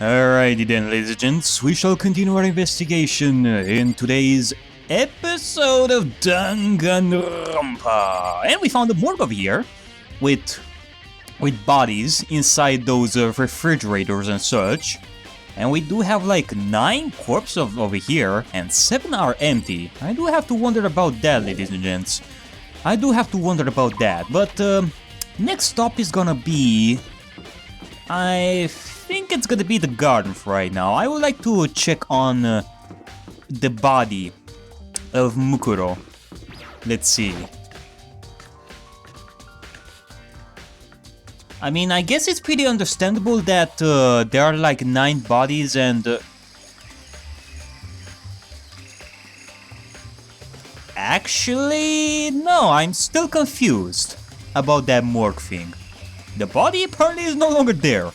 Alrighty then, ladies and gents, we shall continue our investigation in today's episode of Danganronpa. And we found a morgue over here with bodies inside those refrigerators and such. And we do have like 9 corpses over here and 7 are empty. I do have to wonder about that, ladies and gents. I do have to wonder about that. But next stop is gonna be... I think it's gonna be the garden for right now. I would like to check on the body of Mukuro. Let's see. I mean, I guess it's pretty understandable that there are like 9 bodies and... Actually, no, I'm still confused about that morgue thing. The body apparently is no longer there.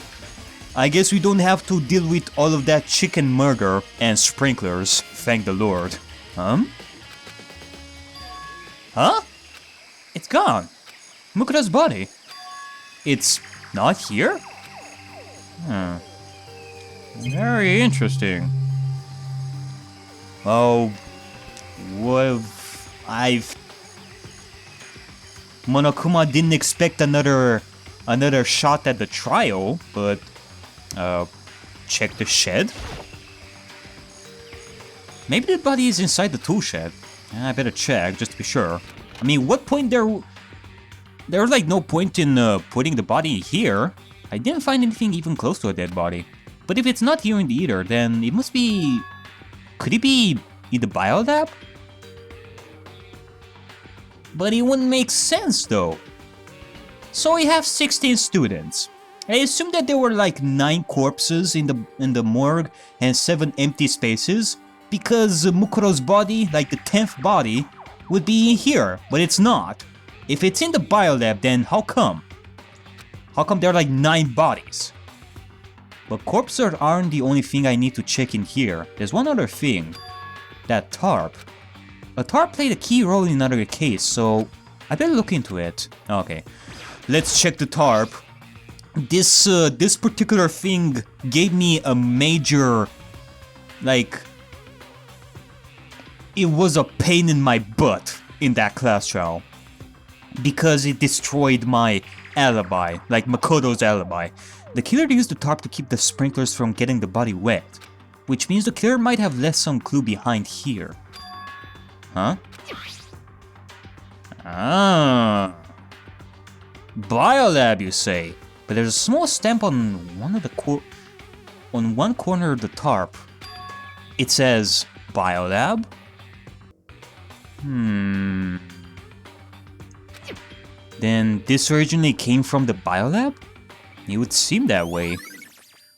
I guess we don't have to deal with all of that chicken murder and sprinklers, thank the Lord. Huh? It's gone. Mukuro's body. It's not here? Very interesting. Oh, well, Monokuma didn't expect another shot at the trial, but check the shed. Maybe the body is inside the tool shed. I better check just to be sure. I mean, what point there's like no point in putting the body here. I didn't find anything even close to a dead body. But if it's not here in the eater, then it must be... Could it be in the biolab? But it wouldn't make sense though. So we have 16 students. I assume that there were like 9 corpses in the morgue and 7 empty spaces, because Mukuro's body, like the 10th body, would be in here, but it's not. If it's in the biolab, then how come? How come there are like 9 bodies? But corpses aren't the only thing I need to check in here. There's one other thing. That tarp. A tarp played a key role in another case, so I better look into it. Okay, let's check the tarp. This particular thing gave me a major, like, it was a pain in my butt in that class trial. Because it destroyed my alibi, like Makoto's alibi. The killer used the tarp to keep the sprinklers from getting the body wet. Which means the killer might have left some clue behind here. Huh? Ah. Biolab, you say? But there's a small stamp on one corner of the tarp. It says Biolab? Then this originally came from the biolab? It would seem that way.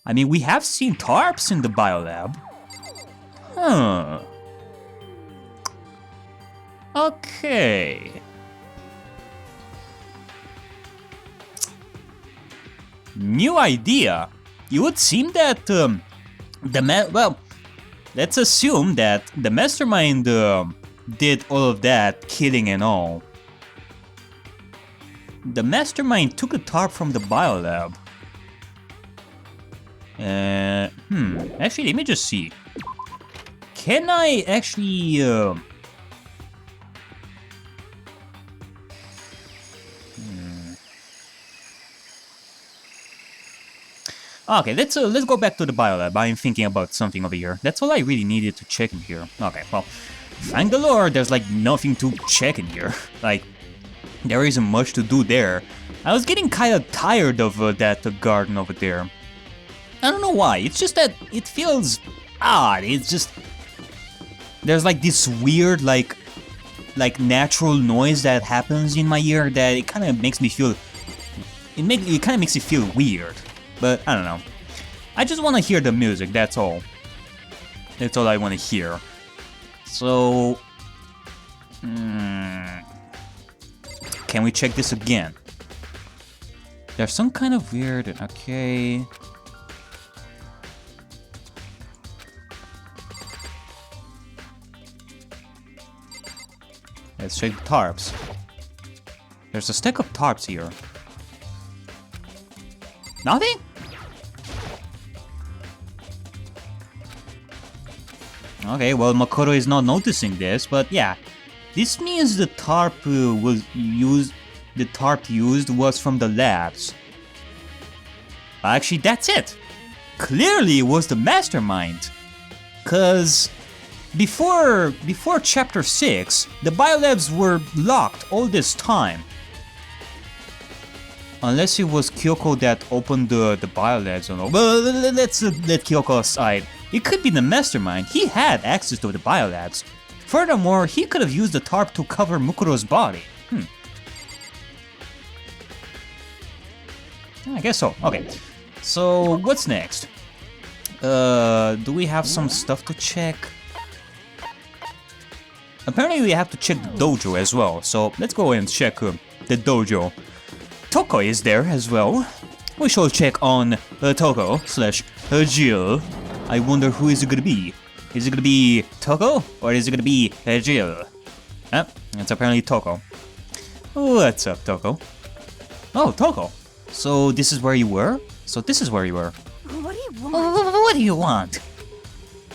I mean, we have seen tarps in the biolab. Huh. Okay. New idea. It would seem that well, let's assume that the mastermind did all of that killing and all. The mastermind took a tarp from the biolab. Actually, let me just see. Can I actually Okay, let's go back to the biolab. I'm thinking about something over here. That's all I really needed to check in here. Okay, well, thank the Lord, there's like nothing to check in here. Like, there isn't much to do there. I was getting kind of tired of that garden over there. I don't know why. It's just that it feels odd. It's just there's like this weird like natural noise that happens in my ear that it kind of makes me feel. It kind of makes it feel weird. But I don't know. I just want to hear the music. That's all. That's all I want to hear. So, can we check this again? There's some kind of weird... Okay. Let's check the tarps. There's a stack of tarps here. Nothing? Okay, well, Makoto is not noticing this, but yeah. This means the tarp used was from the labs. Actually, that's it. Clearly, it was the mastermind. Cause before chapter 6, the biolabs were locked all this time. Unless it was Kyoko that opened the biolabs or no. Well, let's let Kyoko aside. It could be the mastermind. He had access to the biolabs. Furthermore, he could have used the tarp to cover Mukuro's body. I guess so. Okay. So, what's next? Do we have some stuff to check? Apparently we have to check the dojo as well, so let's go and check the dojo. Toko is there as well. We shall check on Toko / Jill. I wonder who is it gonna be. Is it gonna be Toko or is it gonna be Jill? It's apparently Toko. What's up, Toko? Oh, Toko. So this is where you were? So this is where you were. What do you want? What do you want?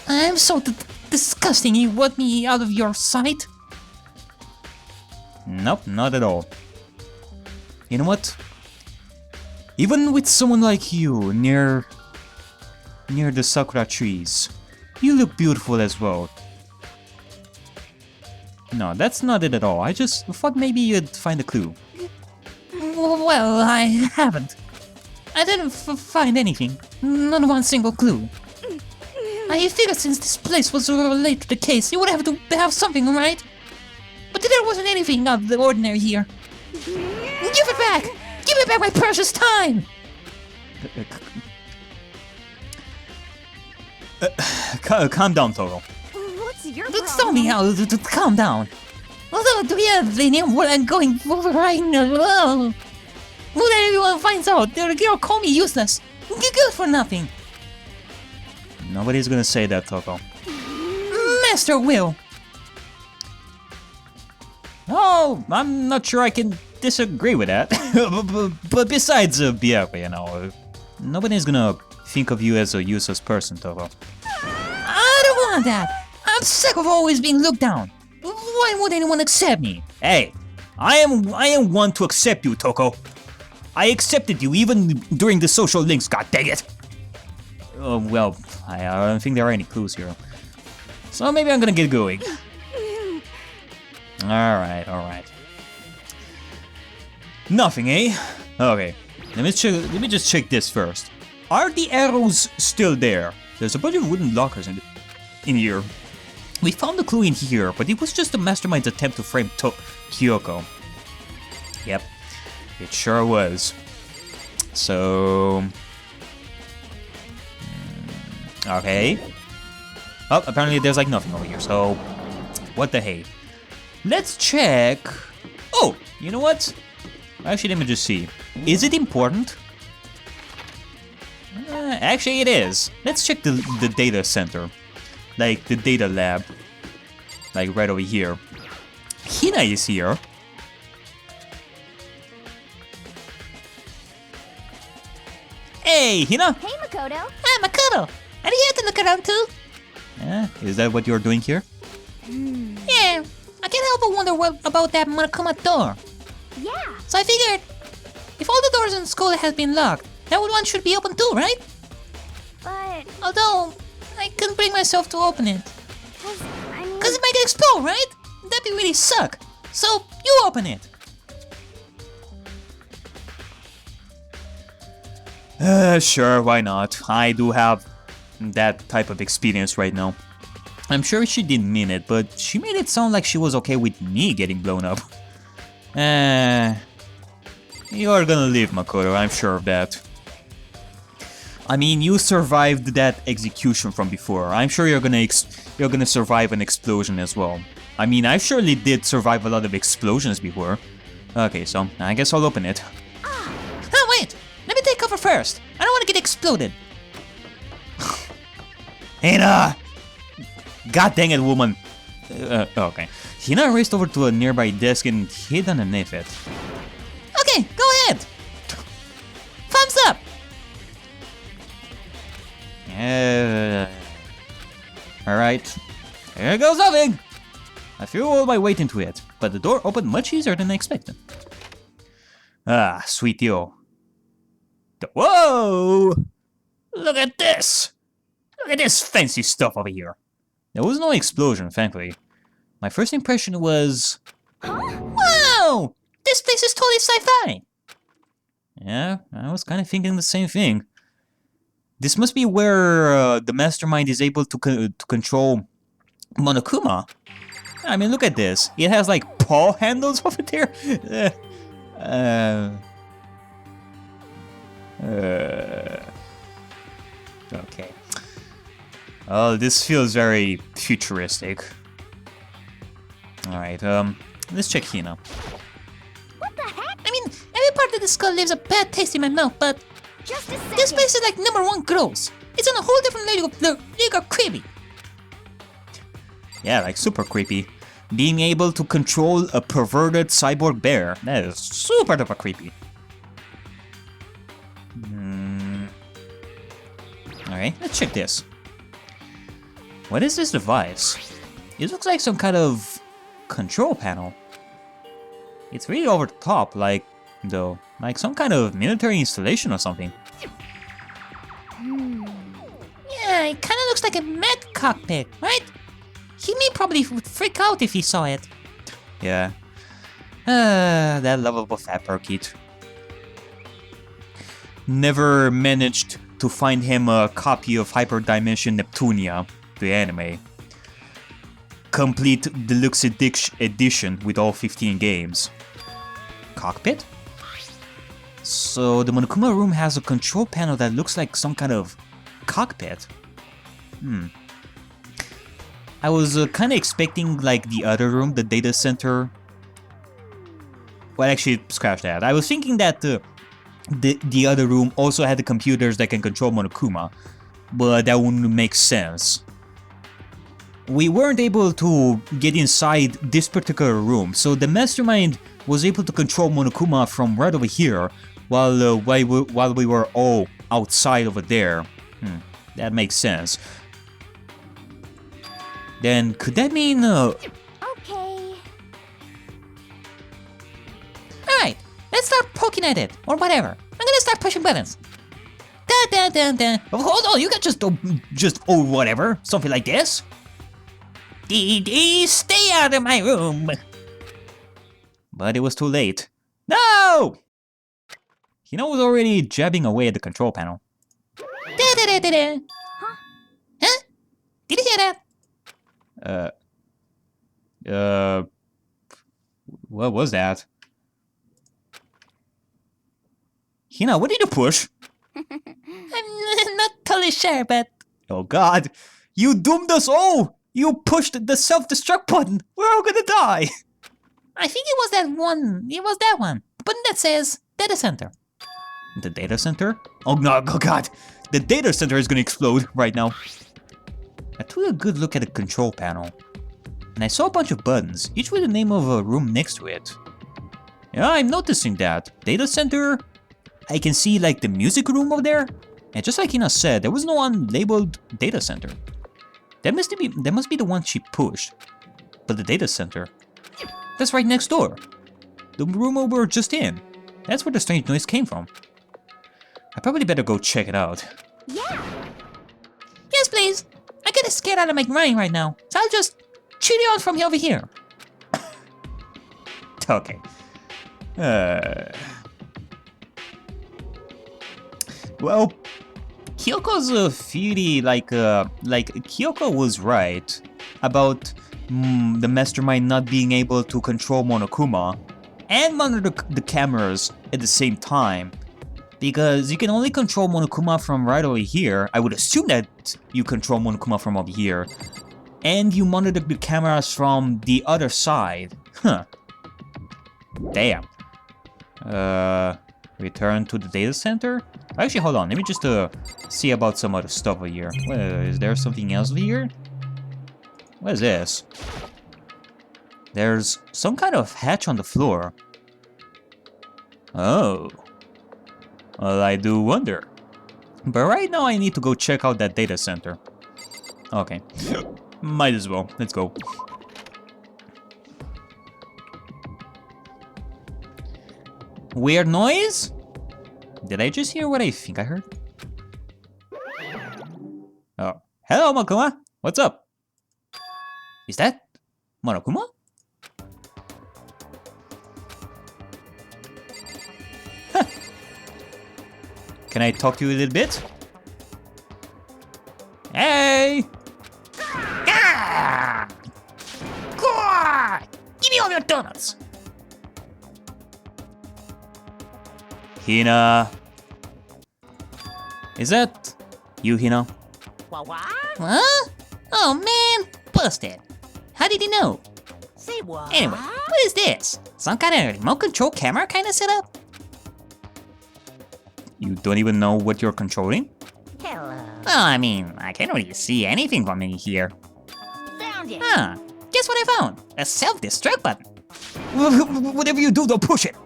I'm so disgusting. You want me out of your sight? Nope, not at all. You know what? Even with someone like you near the sakura trees, you look beautiful as well. No, that's not it at all. I just thought maybe you'd find a clue. Well, I haven't. I didn't find anything. Not one single clue. I figured since this place was related to the case, you would have to have something, right? But there wasn't anything out of the ordinary here. Give it back! Give me back my precious time! Calm down, Toro. What's your Tell problem? me how to calm down. Although, do you have any what I'm going for right now? What everyone finds out, they'll call me useless. Good for nothing. Nobody's gonna say that, Toko. Master will. Oh, I'm not sure I can disagree with that. but besides, yeah, you know, nobody's gonna think of you as a useless person, Toko. I don't want that. I'm sick of always being looked down. Why would anyone accept me? Hey, I am one to accept you, Toko. I accepted you even during the social links, god dang it! Well, I don't think there are any clues here. So maybe I'm gonna get going. Alright. Nothing, eh? Okay, let me just check this first. Are the arrows still there? There's a bunch of wooden lockers in here. We found the clue in here, but it was just the mastermind's attempt to frame Kyoko. Yep, it sure was. So... okay. Oh, apparently there's like nothing over here, so... what the hey. Let's check... oh, you know what? Actually, let me just see. Is it important? Actually, it is. Let's check the data center. Like, the data lab. Like, right over here. Hina is here. Hey, Hina! Hey, Makoto. Hi, Makoto. Are you here to look around too? Is that what you're doing here? Yeah, I can't help but wonder about that Monokuma door. Yeah. So I figured, if all the doors in the school have been locked, that one should be open too, right? But... Although, I couldn't bring myself to open it. I mean... Cause it might explode, right? That'd be really suck. So, you open it. Sure, why not? I do have that type of experience right now. I'm sure she didn't mean it, but she made it sound like she was okay with me getting blown up. You're gonna live, Makoto, I'm sure of that. I mean, you survived that execution from before. I'm sure you're gonna survive an explosion as well. I mean, I surely did survive a lot of explosions before. Okay, so I guess I'll open it. Oh, wait! Let me take cover first. I don't want to get exploded. Hina! God dang it, woman! Okay. Hina raced over to a nearby desk and hid underneath it. Okay, go ahead. Thumbs up. Alright. Here goes nothing! I threw all my weight into it, but the door opened much easier than I expected. Ah, sweet deal. Whoa! Look at this! Look at this fancy stuff over here. There was no explosion, thankfully. My first impression was... Wow! This place is totally sci-fi! Yeah, I was kind of thinking the same thing. This must be where the mastermind is able to control Monokuma. I mean, look at this. It has like paw handles over there. Okay. Oh, this feels very futuristic. Alright, let's check here now. What the heck? I mean, every part of the skull leaves a bad taste in my mouth, but Just a second. this place is like #1 gross. It's on a whole different league of creepy. Yeah, like super creepy. Being able to control a perverted cyborg bear. That is super duper creepy. Alright, let's check this. What is this device? It looks like some kind of control panel. It's really over the top, like some kind of military installation or something. Yeah, it kind of looks like a mech cockpit, right? He may probably would freak out if he saw it. Yeah. That lovable fat parakeet. Never managed to find him a copy of Hyperdimension Neptunia, the anime. Complete deluxe edition with all 15 games. Cockpit? So the Monokuma room has a control panel that looks like some kind of cockpit. I was kind of expecting like the other room, the data center. Well, actually, scratch that. I was thinking that the other room also had the computers that can control Monokuma, but that wouldn't make sense. We weren't able to get inside this particular room, so the mastermind was able to control Monokuma from right over here, while we were all outside over there. That makes sense. Then could that mean Okay. Alright, let's start poking at it, or whatever. I'm gonna start pushing buttons. Hold on, you got just whatever, something like this. Stay out of my room. But it was too late. No! Hina was already jabbing away at the control panel. Huh? Did you hear that? What was that? Hina, what did you push? I'm not totally sure, but Oh god, you doomed us all! You pushed the self-destruct button! We're all gonna die! I think it was that one. It was that one. The button that says data center. The data center? Oh no, oh god! The data center is gonna explode right now. I took a good look at the control panel, and I saw a bunch of buttons, each with the name of a room next to it. Yeah, I'm noticing that. Data center, I can see like the music room over there, and just like Hina said, there was no unlabeled data center. That must be the one she pushed. But the data center, that's right next door. The room we were just in. That's where the strange noise came from. I probably better go check it out. Yeah. Yes, please. I get scared out of my mind right now, so I'll just cheat you on from over here. Okay. Well, Kyoko's theory, like Kyoko was right about the mastermind not being able to control Monokuma and monitor the cameras at the same time. Because you can only control Monokuma from right over here. I would assume that you control Monokuma from over here. And you monitor the cameras from the other side. Huh. Damn. Return to the data center? Actually, hold on. Let me just see about some other stuff over here. Is there something else over here? What is this? There's some kind of hatch on the floor. Oh. Well, I do wonder. But right now I need to go check out that data center. Okay. Might as well. Let's go. Weird noise? Did I just hear what I think I heard? Oh. Hello, Monokuma. What's up? Is that Monokuma? Huh. Can I talk to you a little bit? Hey! Ah! Give me all your donuts. Hina. Is that you, Hina? What? Huh? Oh man, busted. How did he know? Say what? Anyway, what is this? Some kind of remote control camera kind of setup? You don't even know what you're controlling? Hello. Well, I mean, I can't really see anything from in here. Found it. Huh, guess what I found? A self-destruct button. Whatever you do, don't push it.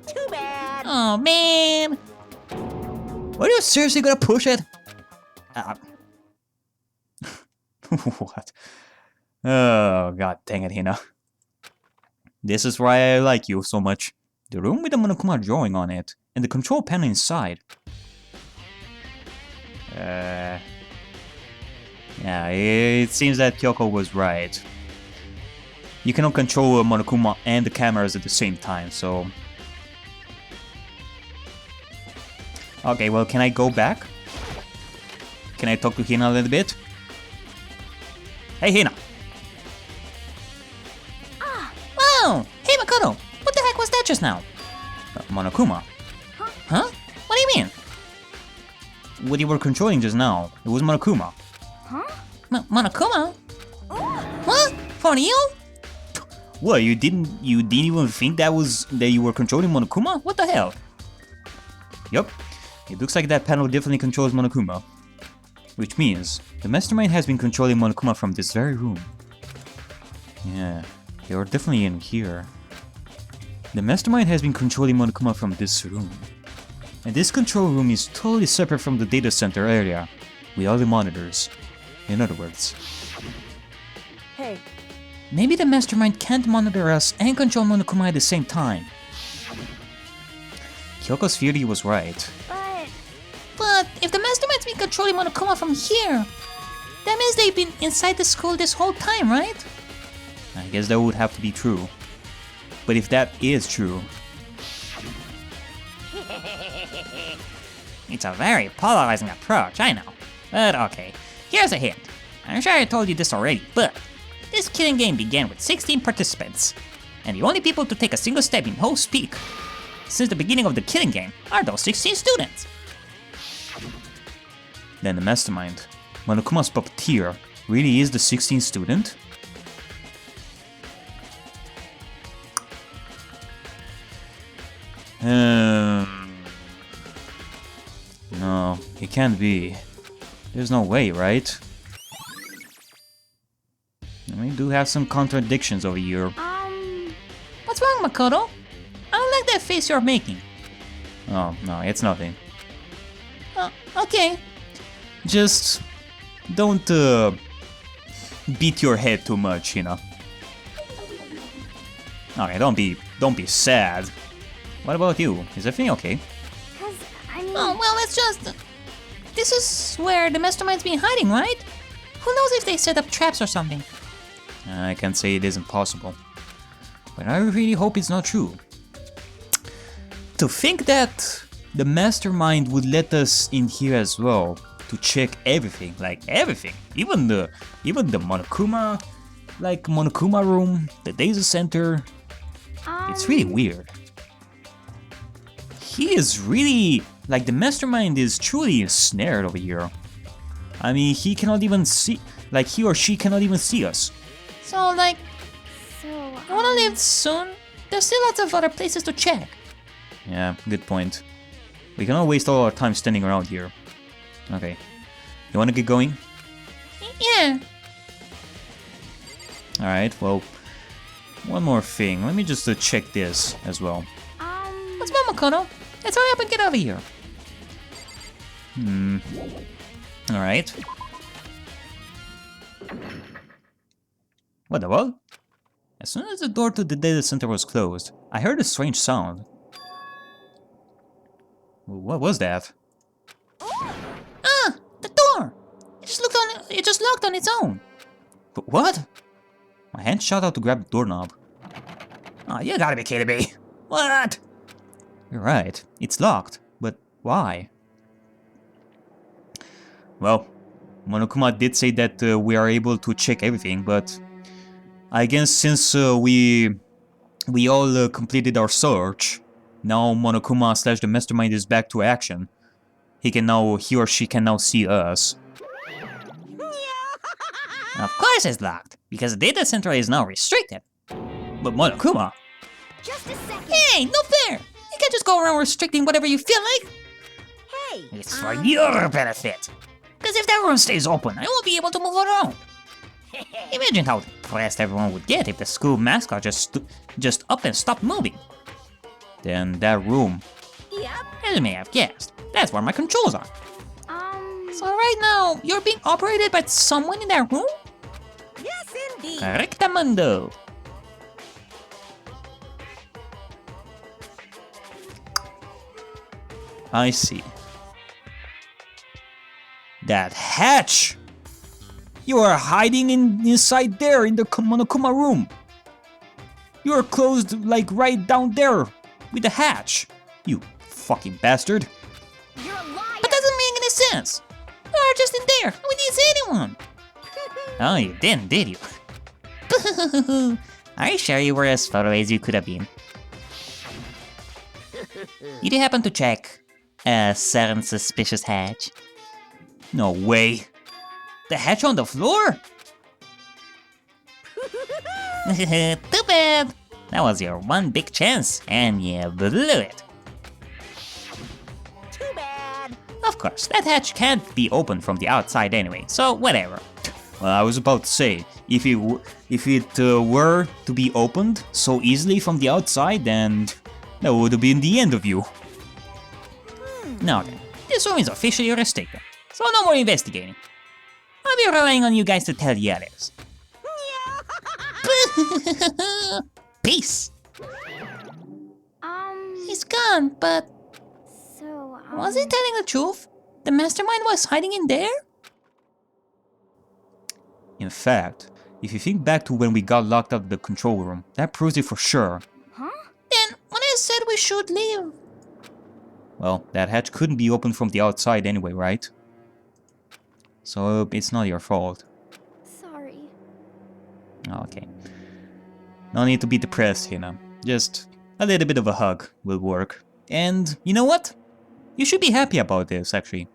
Too bad. Oh man. Are you seriously gonna push it? What? Oh, god dang it, Hina. This is why I like you so much. The room with the Monokuma drawing on it, and the control panel inside. Yeah, it seems that Kyoko was right. You cannot control a Monokuma and the cameras at the same time, so... Okay, well, can I go back? Can I talk to Hina a little bit? Hey, Hina! Whoa! Hey Makoto, what the heck was that just now? Monokuma. Huh? What do you mean? What you were controlling just now, it was Monokuma. Monokuma? What? For real? What, you didn't even think that you were controlling Monokuma? What the hell? Yup, it looks like that panel definitely controls Monokuma. Which means, the mastermind has been controlling Monokuma from this very room. Yeah, they were definitely in here. The mastermind has been controlling Monokuma from this room. And this control room is totally separate from the data center area, with all the monitors. In other words. Hey. Maybe the mastermind can't monitor us and control Monokuma at the same time. Kyoko's theory was right. But if the mastermind's been controlling Monokuma from here, that means they've been inside the school this whole time, right? I guess that would have to be true. But if that is true... It's a very polarizing approach, I know. But okay, here's a hint. I'm sure I told you this already, but this killing game began with 16 participants. And the only people to take a single step in whole speak since the beginning of the killing game are those 16 students. Then the mastermind, Monokuma's puppeteer, really is the 16th student? No, it can't be. There's no way, right? We do have some contradictions over here. What's wrong, Makoto? I don't like that face you're making. Oh, no, it's nothing. Okay. Just don't beat your head too much, you know. Okay, don't be sad. What about you? Is everything okay? Oh, well, it's just... This is where the mastermind's been hiding, right? Who knows if they set up traps or something? I can't say it isn't possible. But I really hope it's not true. To think that the mastermind would let us in here as well to check everything, like everything, even the Monokuma, like Monokuma room, the data center. It's really weird. He is really, like, the mastermind is truly ensnared over here. I mean, he cannot even see, like, he or she cannot even see us. So, like, I wanna leave soon. There's still lots of other places to check. Yeah, good point. We cannot waste all our time standing around here. Okay. You wanna get going? Yeah. Alright, well, one more thing. Let me just check this as well. What's wrong, Makoto? Let's hurry up and get over here. Alright. What the what? As soon as the door to the data center was closed, I heard a strange sound. What was that? Ah! The door! It just locked on its own. But what? My hand shot out to grab the doorknob. Oh, you gotta be kidding me. What? You're right. It's locked. But why? Well, Monokuma did say that we are able to check everything, but I guess since we all completed our search, now Monokuma / the mastermind is back to action. He or she can now see us. Of course it's locked, because the data center is now restricted. But Monokuma! Just a second. Hey, no fair! You can't just go around restricting whatever you feel like. Hey. It's for your benefit. Because if that room stays open, I won't be able to move around. Imagine how depressed everyone would get if the school mascot just up and stopped moving. Then that room. Yep. As you may have guessed, that's where my controls are. So right now, you're being operated by someone in that room? Yes, indeed. Correctamundo. I see. That hatch! You are hiding inside there in the Monokuma room. You are closed like right down there with the hatch. You fucking bastard. You're a liar. That doesn't make any sense. You're just in there. We didn't see anyone. Oh, you didn't, did you? Are you sure you were as far away as you could have been? Did you happen to check a certain suspicious hatch? No way. The hatch on the floor? Too bad. That was your one big chance, and you blew it. Too bad. Of course, that hatch can't be opened from the outside anyway, so whatever. Well, I was about to say, if it were to be opened so easily from the outside, then that would have been the end of you. Now then, this room is officially restricted, so no more investigating. I'll be relying on you guys to tell the others. Peace. He's gone, but was he telling the truth? The mastermind was hiding in there? In fact, if you think back to when we got locked out of the control room, that proves it for sure. Then, when I said we should leave... Well, that hatch couldn't be opened from the outside anyway, right? So, it's not your fault. Sorry. Okay. No need to be depressed, you know. Just a little bit of a hug will work. And, you know what? You should be happy about this, actually.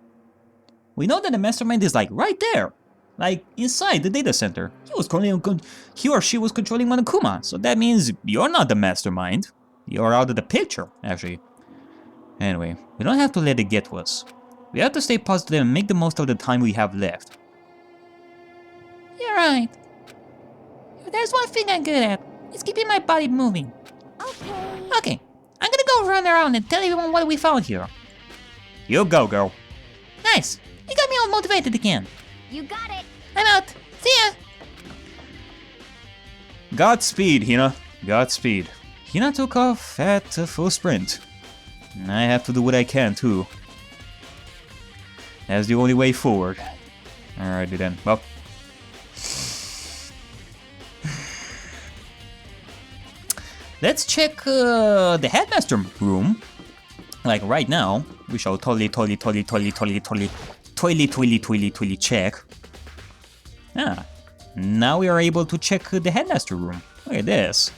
We know that the mastermind is like right there. Like, inside the data center. He or she was controlling Monokuma, so that means you're not the mastermind. You're out of the picture, actually. Anyway, we don't have to let it get to us. We have to stay positive and make the most of the time we have left. You're right. If there's one thing I'm good at, it's keeping my body moving. Okay, I'm gonna go run around and tell everyone what we found here. You go, girl. Nice, you got me all motivated again. You got it. I'm out. See ya. Godspeed, Hina. Godspeed. Hina took off at full sprint. I have to do what I can, too. That's the only way forward. Alrighty then. Well. Let's check the headmaster room. Like right now. We shall totally check. Ah. Now we are able to check the headmaster room. Look at this.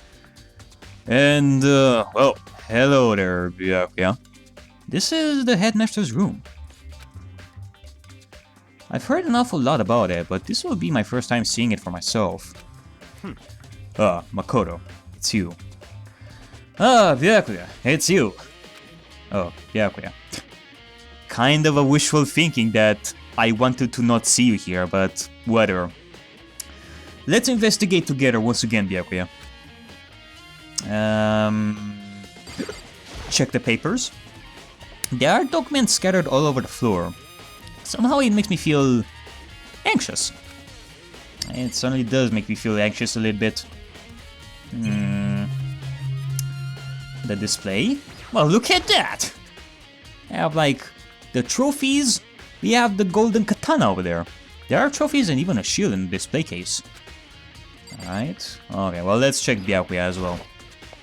And, well, hello there, yeah. This is the headmaster's room. I've heard an awful lot about it, but this will be my first time seeing it for myself. Makoto, it's you. Byakuya, it's you. Oh, Byakuya. Kind of a wishful thinking that I wanted to not see you here, but whatever. Let's investigate together once again, Byakuya. Check the papers. There are documents scattered all over the floor. Somehow it makes me feel anxious. It certainly does make me feel anxious a little bit. The display? Well, look at that! I have like the trophies. We have the golden katana over there. There are trophies and even a shield in the display case. Alright. Okay, well, let's check Byakuya as well.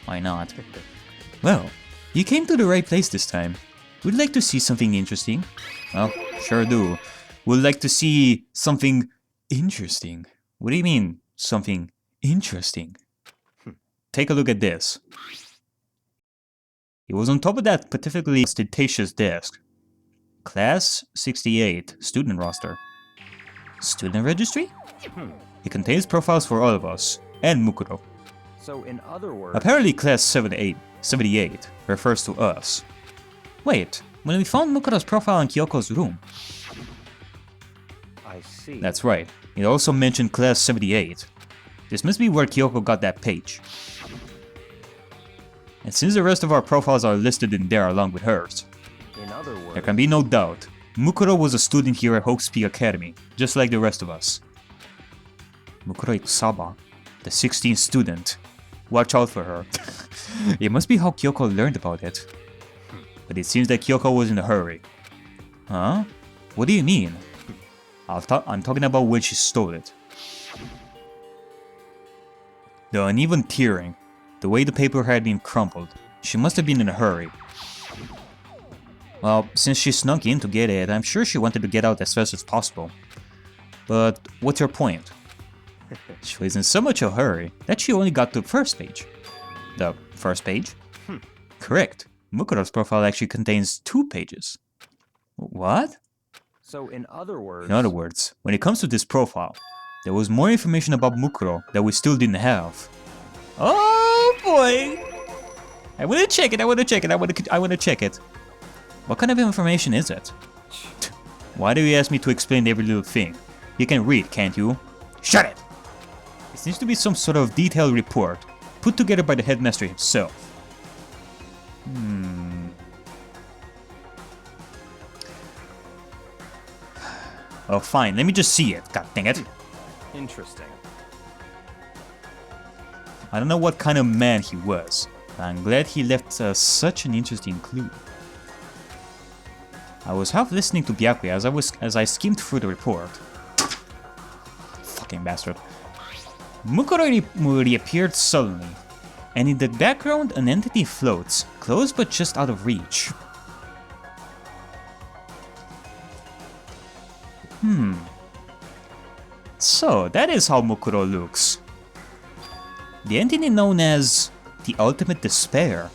Why not? Well, you came to the right place this time. Would you like to see something interesting? Well, sure do. Would like to see something interesting. What do you mean, something interesting? Take a look at this. It was on top of that particularly prestigious desk. Class 68, student roster. Student registry? It contains profiles for all of us, and Mukuro. So in other words... Apparently class 78 refers to us. Wait, when we found Mukuro's profile in Kyoko's room. I see. That's right, it also mentioned class 78. This must be where Kyoko got that page. And since the rest of our profiles are listed in there along with hers, In other words... there can be no doubt, Mukuro was a student here at Hope's Peak Academy, just like the rest of us. Mukuro Ikusaba, the 16th student. Watch out for her. It must be how Kyoko learned about it. But it seems that Kyoko was in a hurry. Huh? What do you mean? I'm talking about when she stole it. The uneven tearing, the way the paper had been crumpled, she must have been in a hurry. Well, since she snuck in to get it, I'm sure she wanted to get out as fast as possible. But what's your point? She was in so much a hurry that she only got to the first page. The first page? Correct. Mukuro's profile actually contains 2 pages. What? So in other words... In other words, when it comes to this profile, there was more information about Mukuro that we still didn't have. Oh boy! I wanna check it, I wanna check it. What kind of information is it? Why do you ask me to explain every little thing? You can read, can't you? Shut it! It seems to be some sort of detailed report, put together by the headmaster himself. Oh fine, let me just see it, god dang it. Interesting. I don't know what kind of man he was, but I'm glad he left such an interesting clue. I was half listening to Byakuya as I skimmed through the report. Fucking bastard. Mukuro reappeared suddenly, and in the background an entity floats, close but just out of reach. So that is how Mukuro looks. The entity known as the Ultimate Despair.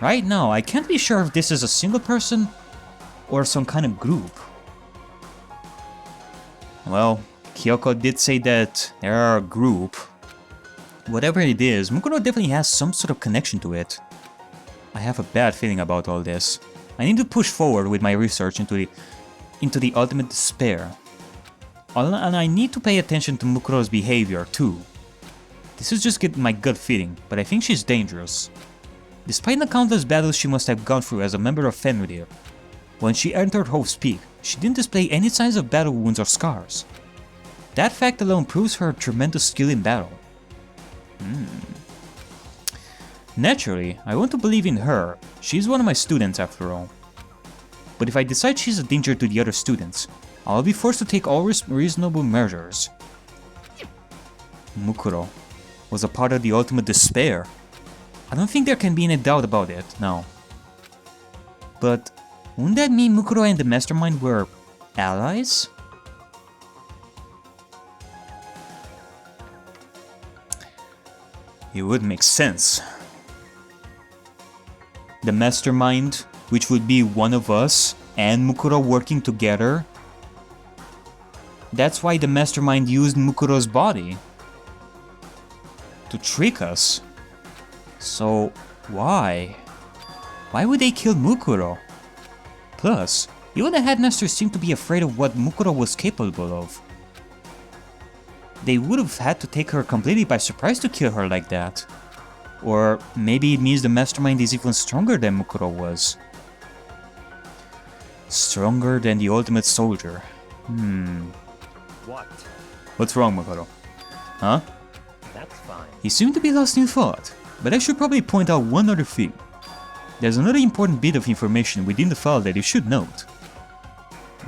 Right now, I can't be sure if this is a single person or some kind of group. Well, Kyoko did say that they are a group. Whatever it is, Mukuro definitely has some sort of connection to it. I have a bad feeling about all this. I need to push forward with my research into the Ultimate Despair. And I need to pay attention to Mukuro's behavior too. This is just my gut feeling, but I think she's dangerous. Despite the countless battles she must have gone through as a member of Fenrir, when she entered Hope's Peak, she didn't display any signs of battle wounds or scars. That fact alone proves her tremendous skill in battle. Naturally, I want to believe in her. She's one of my students after all. But if I decide she's a danger to the other students, I'll be forced to take all reasonable measures. Mukuro was a part of the Ultimate Despair. I don't think there can be any doubt about it now. But wouldn't that mean Mukuro and the Mastermind were allies? It would make sense. The Mastermind, which would be one of us, and Mukuro working together. That's why the Mastermind used Mukuro's body. To trick us. So, why? Why would they kill Mukuro? Plus, even the headmasters seem to be afraid of what Mukuro was capable of. They would have had to take her completely by surprise to kill her like that. Or maybe it means the Mastermind is even stronger than Mukuro was. Stronger than the Ultimate Soldier. What? What's wrong, Makoto? Huh? That's fine. You seem to be lost in thought, but I should probably point out one other thing. There's another important bit of information within the file that you should note.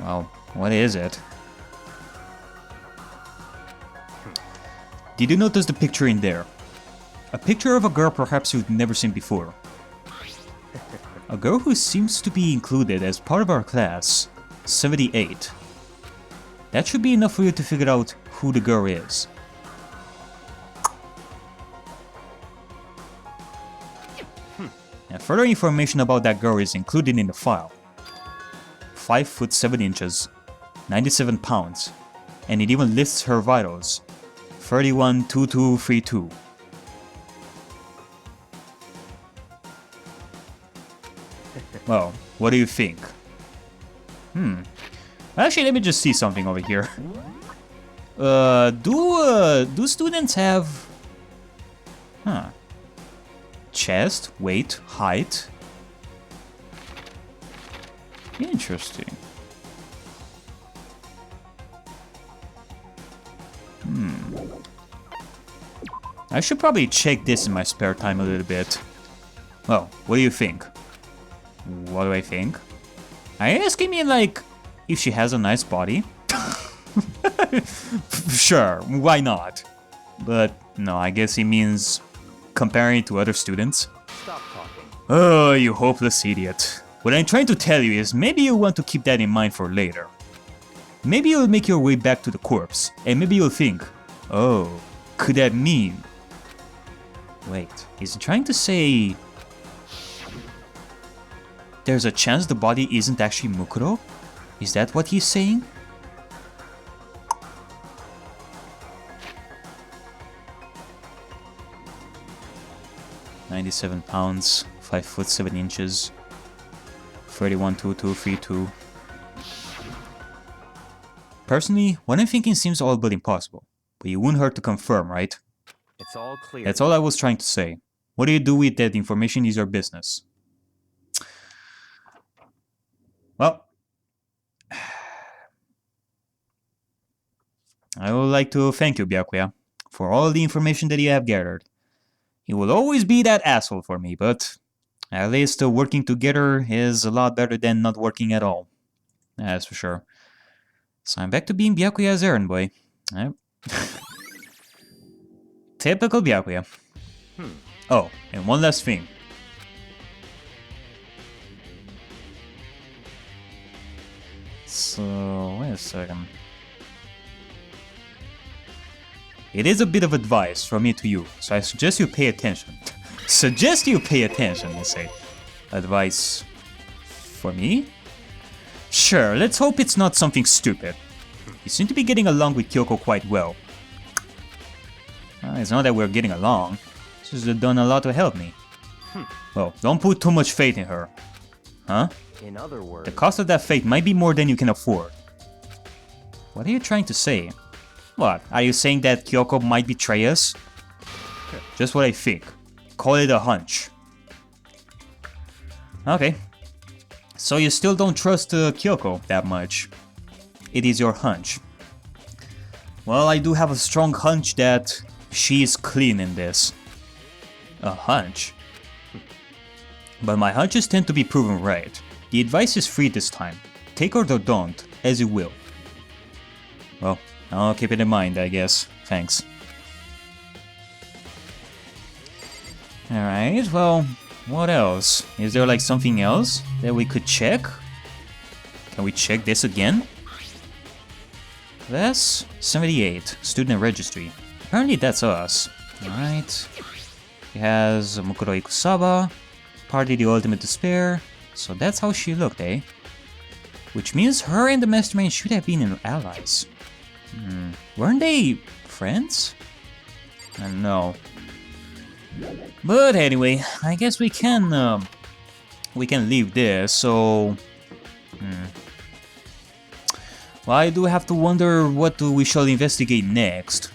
Well, what is it? Did you notice the picture in there? A picture of a girl perhaps you've never seen before. A girl who seems to be included as part of our class, 78. That should be enough for you to figure out who the girl is. And further information about that girl is included in the file. 5 foot 7 inches, 97 pounds, and it even lists her vitals. 312232. Well, what do you think? Actually, let me just see something over here. Do students have... chest, weight, height? Interesting. I should probably check this in my spare time a little bit. Well, what do you think? What do I think? Are you asking me, like, if she has a nice body? Sure, why not? But no, I guess he means comparing it to other students. Stop talking. Oh, you hopeless idiot. What I'm trying to tell you is maybe you want to keep that in mind for later. Maybe you'll make your way back to the corpse, and maybe you'll think, oh, could that mean? Wait, is he trying to say... there's a chance the body isn't actually Makoto? Is that what he's saying? "97 pounds, 5 foot 7 inches, 312232. Personally, what I'm thinking seems all but impossible, but you wouldn't hurt to confirm, right? It's all clear. That's all I was trying to say. What do you do with that information is your business. Well, I would like to thank you, Byakuya, for all the information that you have gathered. You will always be that asshole for me, but at least working together is a lot better than not working at all. That's for sure. So I'm back to being Byakuya's errand boy. Yep. Typical Byakuya. Oh, and one last thing. So, wait a second. It is a bit of advice from me to you, so I suggest you pay attention. Suggest you pay attention, you say. Advice for me? Sure, let's hope it's not something stupid. You seem to be getting along with Kyoko quite well. It's not that we're getting along. She's done a lot to help me. Well, don't put too much faith in her. Huh? In other words, The cost of that faith might be more than you can afford. What are you trying to say? What? Are you saying that Kyoko might betray us? Just what I think. Call it a hunch. Okay. So you still don't trust Kyoko that much. It is your hunch. Well, I do have a strong hunch that she is clean in this. A hunch? But my hunches tend to be proven right. The advice is free this time. Take or don't, as you will. Well, I'll keep it in mind, I guess. Thanks. Alright, well, what else? Is there like something else that we could check? Can we check this again? Class 78, student registry. Apparently that's us. Alright. He has Makoto Ikusaba, Party the Ultimate Despair. So that's how she looked, eh? Which means her and the mastermind should have been allies. Weren't they friends? I don't know. But anyway, I guess we can leave this, so... Well, I do have to wonder what we shall investigate next.